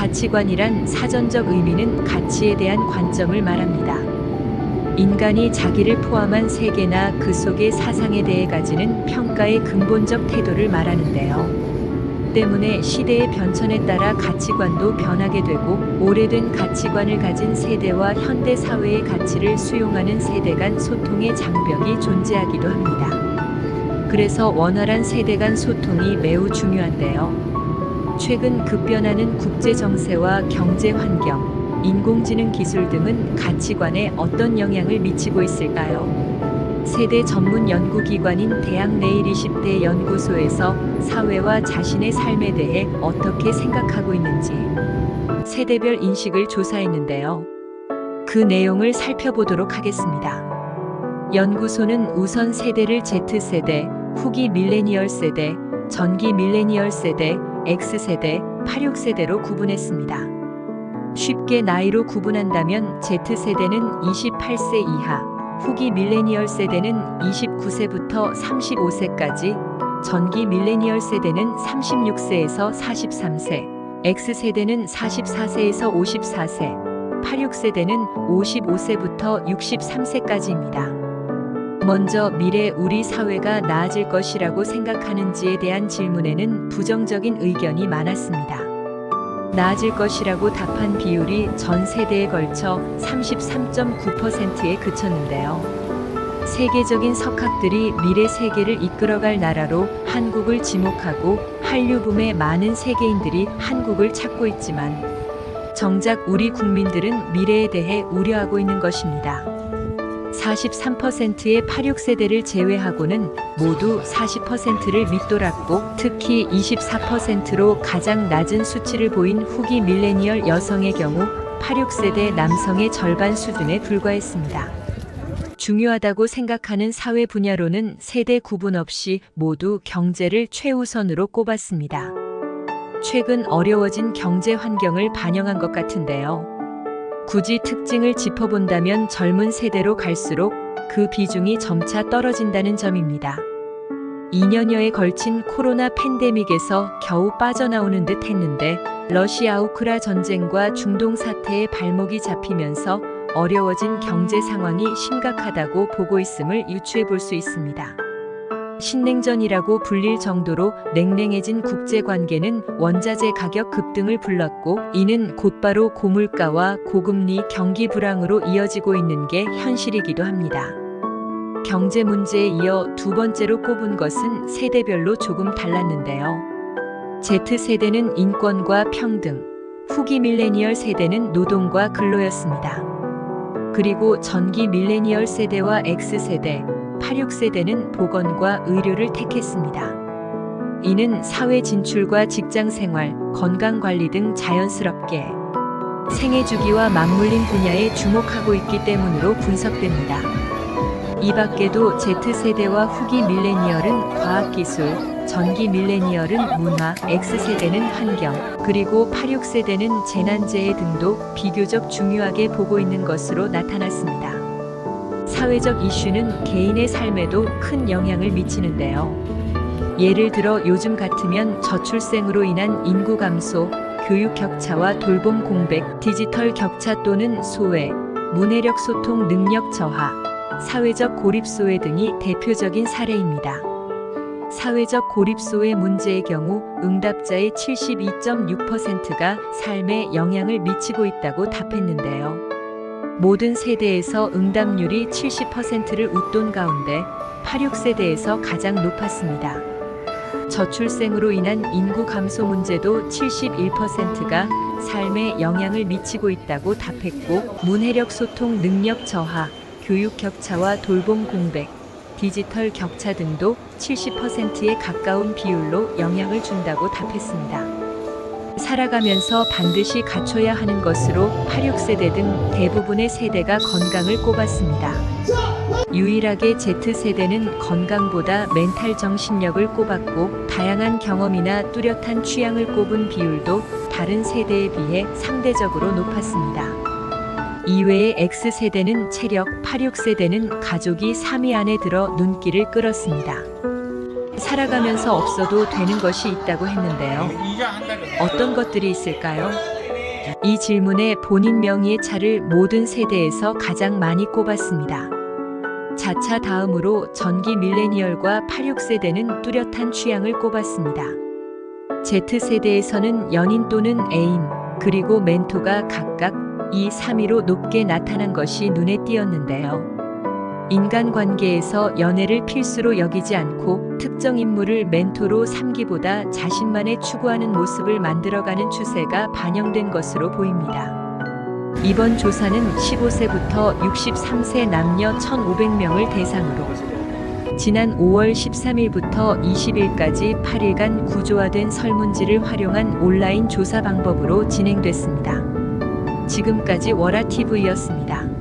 가치관이란 사전적 의미는 가치에 대한 관점을 말합니다. 인간이 자기를 포함한 세계나 그 속의 사상에 대해 가지는 평가의 근본적 태도를 말하는데요. 때문에 시대의 변천에 따라 가치관도 변하게 되고 오래된 가치관을 가진 세대와 현대 사회의 가치를 수용하는 세대 간 소통의 장벽이 존재하기도 합니다. 그래서 원활한 세대 간 소통이 매우 중요한데요. 최근 급변하는 국제 정세와 경제 환경, 인공지능 기술 등은 가치관에 어떤 영향을 미치고 있을까요? 세대 전문 연구기관인 대학 내일 20대 연구소에서 사회와 자신의 삶에 대해 어떻게 생각하고 있는지 세대별 인식을 조사했는데요. 그 내용을 살펴보도록 하겠습니다. 연구소는 우선 세대를 Z세대, 후기 밀레니얼 세대, 전기 밀레니얼 세대, X세대, 86세대로 구분했습니다. 쉽게 나이로 구분한다면 Z세대는 28세 이하, 후기 밀레니얼 세대는 29세부터 35세까지, 전기 밀레니얼 세대는 36세에서 43세, X세대는 44세에서 54세, 86세대는 55세부터 63세까지입니다. 먼저 미래 우리 사회가 나아질 것이라고 생각하는지에 대한 질문에는 부정적인 의견이 많았습니다. 나아질 것이라고 답한 비율이 전 세대에 걸쳐 33.9%에 그쳤는데요. 세계적인 석학들이 미래 세계를 이끌어갈 나라로 한국을 지목하고 한류붐의 많은 세계인들이 한국을 찾고 있지만 정작 우리 국민들은 미래에 대해 우려하고 있는 것입니다. 43%의 86세대를 제외하고는 모두 40%를 밑돌았고 특히 24%로 가장 낮은 수치를 보인 후기 밀레니얼 여성의 경우 86세대 남성의 절반 수준에 불과했습니다. 중요하다고 생각하는 사회 분야로는 세대 구분 없이 모두 경제를 최우선으로 꼽았습니다. 최근 어려워진 경제 환경을 반영한 것 같은데요. 굳이 특징을 짚어본다면 젊은 세대로 갈수록 그 비중이 점차 떨어진다는 점입니다. 2년여에 걸친 코로나 팬데믹에서 겨우 빠져나오는 듯 했는데 러시아 우크라 전쟁과 중동 사태에 발목이 잡히면서 어려워진 경제 상황이 심각하다고 보고 있음을 유추해 볼 수 있습니다. 신냉전이라고 불릴 정도로 냉랭해진 국제관계는 원자재 가격 급등을 불렀고 이는 곧바로 고물가와 고금리 경기 불황으로 이어지고 있는 게 현실이기도 합니다. 경제 문제에 이어 두 번째로 꼽은 것은 세대별로 조금 달랐는데요. Z세대는 인권과 평등, 후기 밀레니얼 세대는 노동과 근로였습니다. 그리고 전기 밀레니얼 세대와 X세대, 86세대는 보건과 의료를 택했습니다. 이는 사회 진출과 직장 생활, 건강 관리 등 자연스럽게 생애 주기와 맞물린 분야에 주목하고 있기 때문으로 분석됩니다. 이 밖에도 Z세대와 후기 밀레니얼은 과학기술, 전기 밀레니얼은 문화, X세대는 환경, 그리고 86세대는 재난재해 등도 비교적 중요하게 보고 있는 것으로 나타났습니다. 사회적 이슈는 개인의 삶에도 큰 영향을 미치는데요. 예를 들어 요즘 같으면 저출생으로 인한 인구 감소, 교육 격차와 돌봄 공백, 디지털 격차 또는 소외, 문해력 소통 능력 저하, 사회적 고립소외 등이 대표적인 사례입니다. 사회적 고립소외 문제의 경우 응답자의 72.6%가 삶에 영향을 미치고 있다고 답했는데요. 모든 세대에서 응답률이 70%를 웃돈 가운데 86세대에서 가장 높았습니다. 저출생으로 인한 인구 감소 문제도 71%가 삶에 영향을 미치고 있다고 답했고 문해력 소통 능력 저하, 교육 격차와 돌봄 공백, 디지털 격차 등도 70%에 가까운 비율로 영향을 준다고 답했습니다. 살아가면서 반드시 갖춰야 하는 것으로 86세대 등 대부분의 세대가 건강을 꼽았습니다. 유일하게 Z세대는 건강보다 멘탈 정신력을 꼽았고 다양한 경험이나 뚜렷한 취향을 꼽은 비율도 다른 세대에 비해 상대적으로 높았습니다. 이외에 X세대는 체력, 86세대는 가족이 3위 안에 들어 눈길을 끌었습니다. 살아가면서 없어도 되는 것이 있다고 했는데요. 어떤 것들이 있을까요? 이 질문에 본인 명의의 차를 모든 세대에서 가장 많이 꼽았습니다. 자차 다음으로 전기 밀레니얼과 86세대는 뚜렷한 취향을 꼽았습니다. Z세대에서는 연인 또는 애인, 그리고 멘토가 각각 2, 3위로 높게 나타난 것이 눈에 띄었는데요. 인간관계에서 연애를 필수로 여기지 않고 특정 인물을 멘토로 삼기보다 자신만의 추구하는 모습을 만들어가는 추세가 반영된 것으로 보입니다. 이번 조사는 15세부터 63세 남녀 1,500명을 대상으로 지난 5월 13일부터 20일까지 8일간 구조화된 설문지를 활용한 온라인 조사 방법으로 진행됐습니다. 지금까지 월화TV였습니다.